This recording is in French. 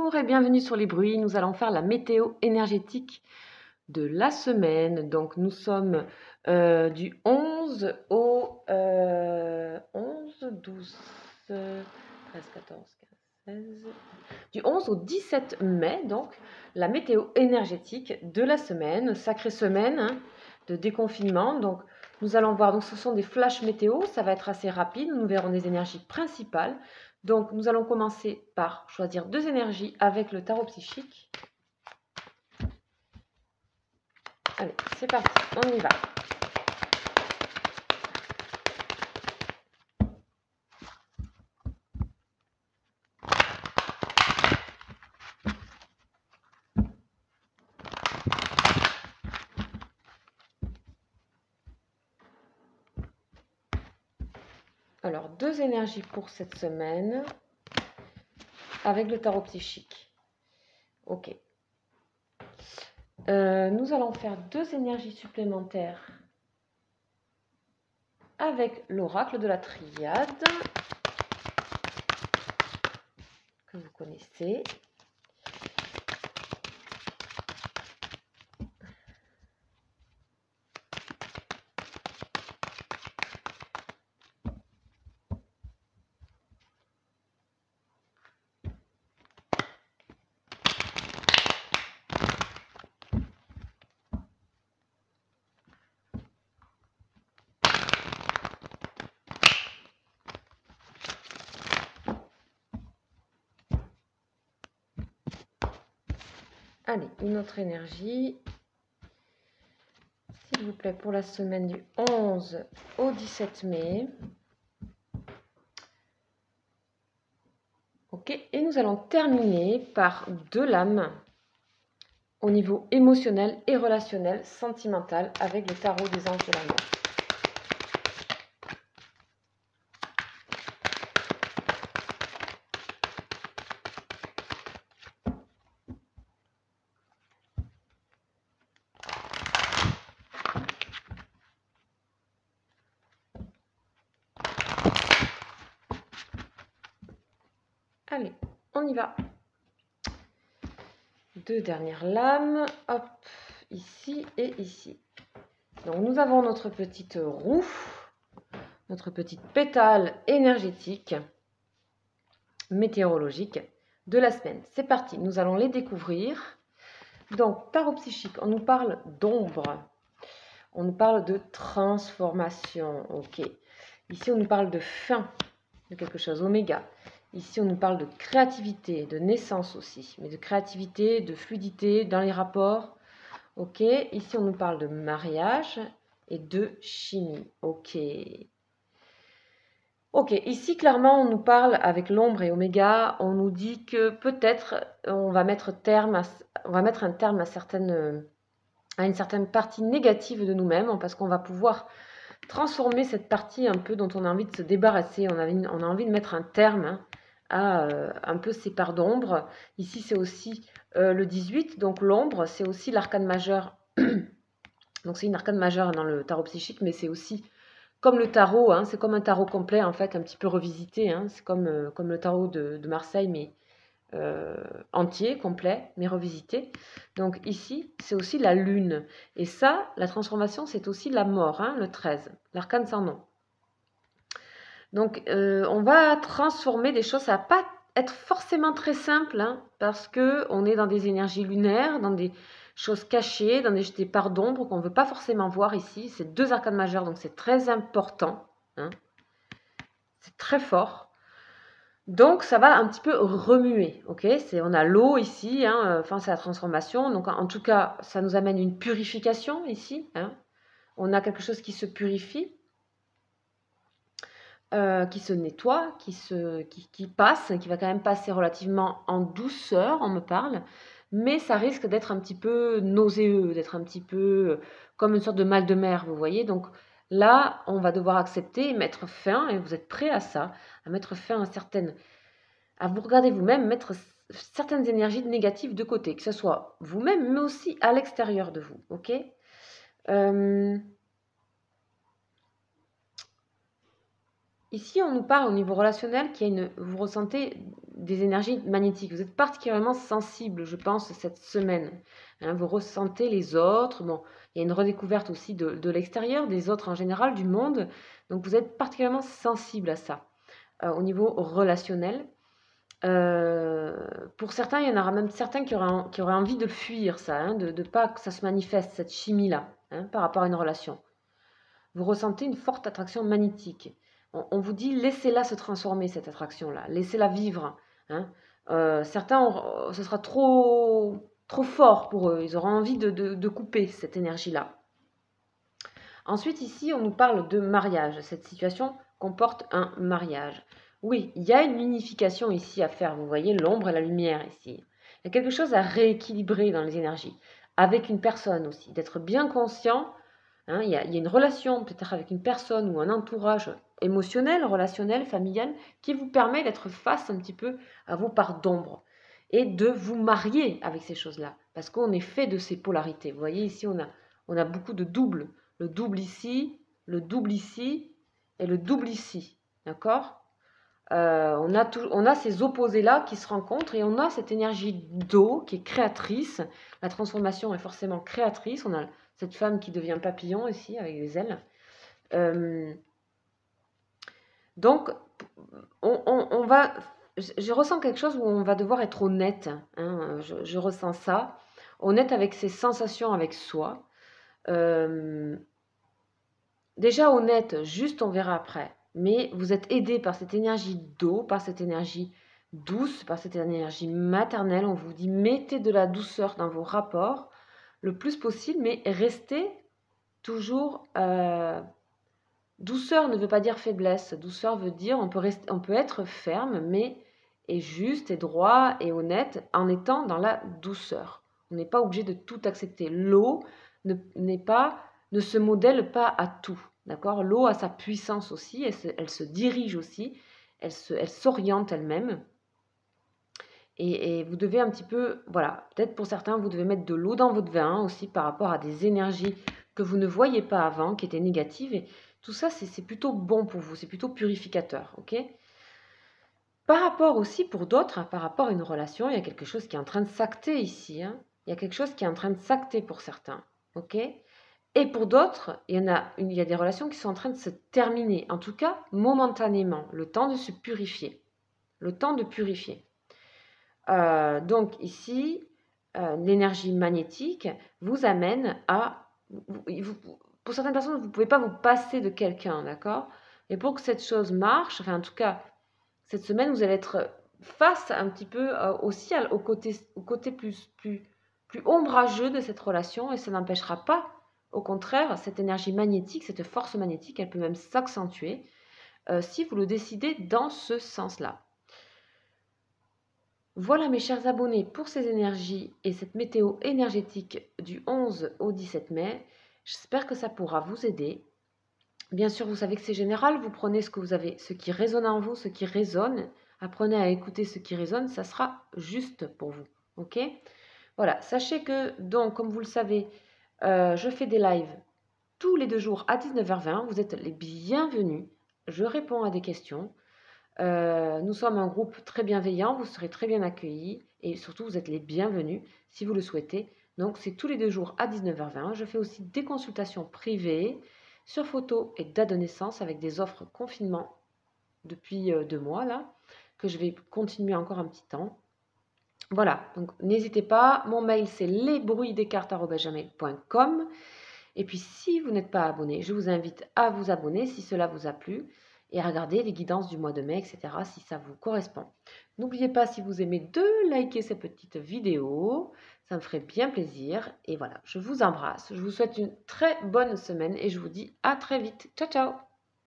Bonjour et bienvenue sur les bruits. Nous allons faire la météo énergétique de la semaine. Donc nous sommes du 11 au 11, 12, 13, 14, 15, 16, du 11 au 17 mai. Donc la météo énergétique de la semaine, sacrée semaine hein, de déconfinement. Donc nous allons voir, donc ce sont des flashs météo, ça va être assez rapide. Nous verrons des énergies principales. Donc, nous allons commencer par choisir deux énergies avec le tarot psychique. Allez, c'est parti, on y va. Alors, deux énergies pour cette semaine avec le tarot psychique. Ok. Nous allons faire deux énergies supplémentaires avec l'oracle de la triade que vous connaissez. Allez, une autre énergie, s'il vous plaît, pour la semaine du 11 au 17 mai. Ok, et nous allons terminer par deux lames au niveau émotionnel et relationnel, sentimental, avec le tarot des anges de l'amour. Allez, on y va. Deux dernières lames, hop, ici et ici. Donc nous avons notre petite roue, notre petite pétale énergétique, météorologique de la semaine. C'est parti, nous allons les découvrir. Donc, tarot psychique, on nous parle d'ombre, on nous parle de transformation, ok. Ici, on nous parle de fin de quelque chose, oméga. Ici, on nous parle de créativité, de naissance aussi, mais de créativité, de fluidité dans les rapports. Ok, ici, on nous parle de mariage et de chimie. Ok. Ok, ici, clairement, on nous parle avec l'ombre et oméga, on nous dit que peut-être on va mettre un terme à une certaine partie négative de nous-mêmes, parce qu'on va pouvoir transformer cette partie un peu dont on a envie de se débarrasser, on a envie de mettre un terme à un peu ces parts d'ombre. Ici, c'est aussi le 18, donc l'ombre, c'est aussi l'arcane majeur. Donc c'est une arcane majeure dans le tarot psychique, mais c'est aussi comme le tarot, hein, c'est comme un tarot complet en fait, un petit peu revisité. Hein, c'est comme le tarot de Marseille, mais entier, complet, mais revisité. Donc ici, c'est aussi la lune. Et ça, la transformation, c'est aussi la mort, hein, le 13, l'arcane sans nom. Donc on va transformer des choses, ça ne va pas être forcément très simple, hein, parce qu'on est dans des énergies lunaires, dans des choses cachées, dans des parts d'ombre qu'on ne veut pas forcément voir ici. C'est deux arcanes majeures, donc c'est très important. Hein. C'est très fort. Donc ça va un petit peu remuer, ok. On a l'eau ici, hein, enfin c'est la transformation. Donc en tout cas, ça nous amène une purification ici. Hein. On a quelque chose qui se purifie, qui se nettoie, qui passe, qui va quand même passer relativement en douceur, on me parle. Mais ça risque d'être un petit peu nauséeux, d'être un petit peu comme une sorte de mal de mer, vous voyez. Donc là, on va devoir accepter et mettre fin, et vous êtes prêts à ça, à mettre fin à vous regarder vous-même, mettre certaines énergies négatives de côté, que ce soit vous-même, mais aussi à l'extérieur de vous, ok. Ici, on nous parle au niveau relationnel vous ressentez des énergies magnétiques. Vous êtes particulièrement sensible, je pense, cette semaine. Hein, vous ressentez les autres. Bon, il y a une redécouverte aussi de l'extérieur, des autres en général, du monde. Donc, vous êtes particulièrement sensible à ça. Au niveau relationnel. Pour certains, il y en aura même certains qui auraient envie de fuir ça, hein, de ne pas que ça se manifeste, cette chimie-là, hein, par rapport à une relation. Vous ressentez une forte attraction magnétique. On vous dit, laissez-la se transformer, cette attraction-là. Laissez-la vivre. Hein. Certains, ce sera trop fort pour eux. Ils auront envie de couper cette énergie-là. Ensuite, ici, on nous parle de mariage. Cette situation comporte un mariage. Oui, il y a une unification ici à faire. Vous voyez l'ombre et la lumière ici. Il y a quelque chose à rééquilibrer dans les énergies. Avec une personne aussi. D'être bien conscient. Hein, il y a une relation peut-être avec une personne ou un entourage émotionnel, relationnel, familial, qui vous permet d'être face un petit peu à vos parts d'ombre. Et de vous marier avec ces choses-là. Parce qu'on est fait de ces polarités. Vous voyez ici, on a beaucoup de doubles. Le double ici et le double ici. D'accord on a ces opposés-là qui se rencontrent et on a cette énergie d'eau qui est créatrice. La transformation est forcément créatrice. On a cette femme qui devient papillon ici avec des ailes. Donc, on va... Je ressens quelque chose où on va devoir être honnête. Hein, je ressens ça. Honnête avec ses sensations, avec soi. Déjà honnête, juste on verra après. Mais vous êtes aidé par cette énergie d'eau, par cette énergie douce, par cette énergie maternelle. On vous dit mettez de la douceur dans vos rapports le plus possible, mais restez toujours... douceur ne veut pas dire faiblesse. Douceur veut dire on peut être ferme, mais et juste et droit et honnête en étant dans la douceur. On n'est pas obligé de tout accepter. L'eau ne se modèle pas à tout. D'accord ? L'eau a sa puissance aussi, elle se dirige aussi, elle s'oriente elle-même. Et vous devez un petit peu, voilà, peut-être pour certains, vous devez mettre de l'eau dans votre vin aussi par rapport à des énergies que vous ne voyez pas avant, qui étaient négatives. Et tout ça, c'est plutôt bon pour vous, c'est plutôt purificateur, ok ? Par rapport aussi, pour d'autres, par rapport à une relation, il y a quelque chose qui est en train de s'acter ici. Hein. Il y a quelque chose qui est en train de s'acter pour certains, ok ? Et pour d'autres, il y a des relations qui sont en train de se terminer, en tout cas momentanément, le temps de se purifier, le temps de purifier. Donc ici, l'énergie magnétique vous amène à... pour certaines personnes, vous ne pouvez pas vous passer de quelqu'un, d'accord ? Et pour que cette chose marche, enfin en tout cas, cette semaine, vous allez être face un petit peu aussi au côté plus ombrageux de cette relation, et ça n'empêchera pas, au contraire, cette énergie magnétique, cette force magnétique, elle peut même s'accentuer si vous le décidez dans ce sens-là. Voilà mes chers abonnés pour ces énergies et cette météo énergétique du 11 au 17 mai. J'espère que ça pourra vous aider. Bien sûr, vous savez que c'est général, vous prenez ce que vous avez, ce qui résonne en vous, ce qui résonne. Apprenez à écouter ce qui résonne, ça sera juste pour vous. Ok ? Voilà, sachez que, donc, comme vous le savez, je fais des lives tous les 2 jours à 19h20. Vous êtes les bienvenus. Je réponds à des questions. Nous sommes un groupe très bienveillant, vous serez très bien accueillis et surtout vous êtes les bienvenus si vous le souhaitez. Donc c'est tous les 2 jours à 19h20. Je fais aussi des consultations privées sur photo et date de naissance avec des offres confinement depuis 2 mois là, que je vais continuer encore un petit temps. Voilà, donc n'hésitez pas, mon mail c'est lesbruitsdescartes@gmail.com. Et puis si vous n'êtes pas abonné, je vous invite à vous abonner si cela vous a plu et à regarder les guidances du mois de mai, etc. si ça vous correspond. N'oubliez pas, si vous aimez, de liker cette petite vidéo, ça me ferait bien plaisir. Et voilà, je vous embrasse, je vous souhaite une très bonne semaine et je vous dis à très vite. Ciao, ciao!